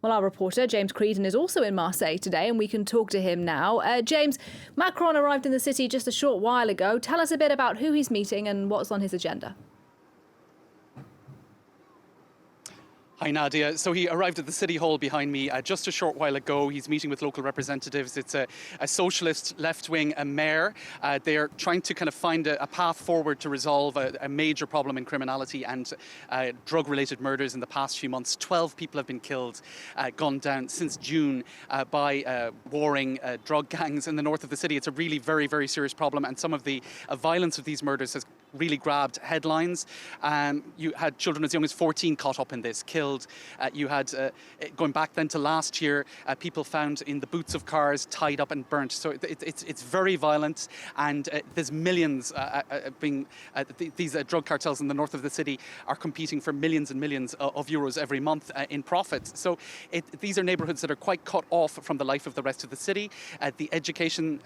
Well, our reporter, James Creedon, is also in Marseille today, and we can talk to him now. James, Macron arrived in the city just a short while ago. Tell us a bit about who he's meeting and what's on his agenda. Hi, Nadia. So he arrived at the City Hall behind me just a short while ago. He's meeting with local representatives. It's a socialist left-wing mayor. They're trying to kind of find a path forward to resolve a major problem in criminality and drug-related murders in the past few months. 12 people have been killed, gunned down since June by warring drug gangs in the north of the city. It's a really very, very serious problem, and some of the violence of these murders has really grabbed headlines. You had children as young as 14 caught up in this, killed. You had, going back then to last year, people found in the boots of cars, tied up and burnt. So it's very violent, and there's millions these drug cartels in the north of the city are competing for millions and millions of euros every month in profits. So these are neighbourhoods that are quite cut off from the life of the rest of the city. The education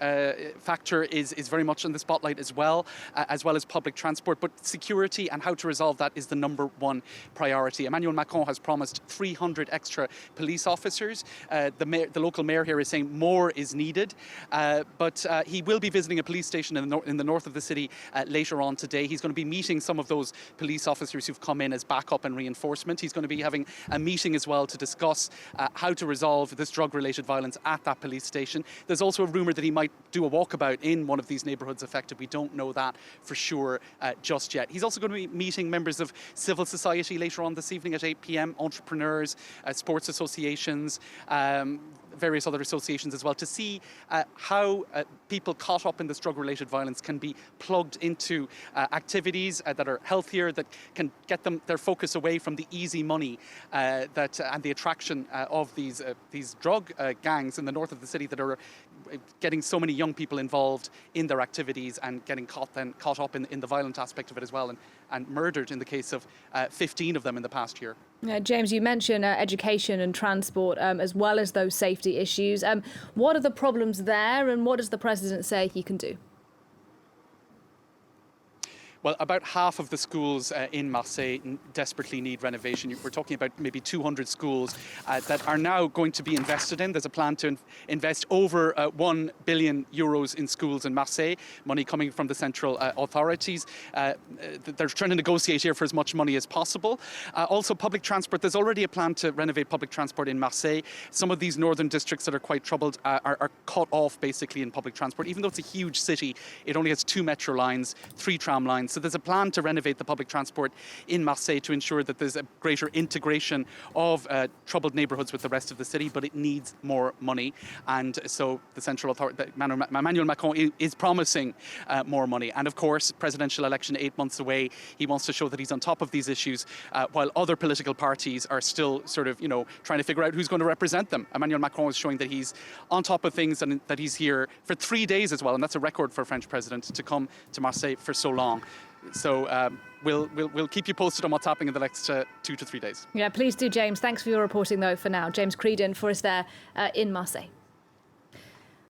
factor is very much in the spotlight as well as public transport. But security and how to resolve that is the #1 priority. Emmanuel Macron has promised 300 extra police officers. The local mayor here is saying more is needed, but he will be visiting a police station in the north of the city later on today. He's going to be meeting some of those police officers who've come in as backup and reinforcement. He's going to be having a meeting as well to discuss how to resolve this drug-related violence at that police station. There's also a rumour that he might do a walkabout in one of these neighbourhoods affected. We don't know that for sure just yet. He's also going to be meeting members of civil society later on this evening at 8 p.m, entrepreneurs, sports associations, various other associations as well, to see how people caught up in this drug-related violence can be plugged into activities that are healthier, that can get them their focus away from the easy money and the attraction of these drug gangs in the north of the city that are getting so many young people involved in their activities and getting caught up in the violent aspect of it as well, and murdered in the case of 15 of them in the past year. James, you mentioned education and transport as well as those safety issues. What are the problems there, and what does the president say he can do? Well, about half of the schools in Marseille desperately need renovation. We're talking about maybe 200 schools that are now going to be invested in. There's a plan to invest over 1 billion euros in schools in Marseille, money coming from the central authorities. They're trying to negotiate here for as much money as possible. Also, public transport. There's already a plan to renovate public transport in Marseille. Some of these northern districts that are quite troubled are cut off basically in public transport. Even though it's a huge city, it only has 2 metro lines, 3 tram lines. So there's a plan to renovate the public transport in Marseille to ensure that there's a greater integration of troubled neighbourhoods with the rest of the city, but it needs more money. And so the central authority, Emmanuel Macron, is promising more money. And of course, presidential election 8 months away, he wants to show that he's on top of these issues, while other political parties are still sort of, trying to figure out who's going to represent them. Emmanuel Macron is showing that he's on top of things and that he's here for 3 days as well. And that's a record for a French president to come to Marseille for so long. So we'll keep you posted on what's happening in the next 2 to 3 days. Yeah, please do, James. Thanks for your reporting, though, for now. James Creedon for us there in Marseille.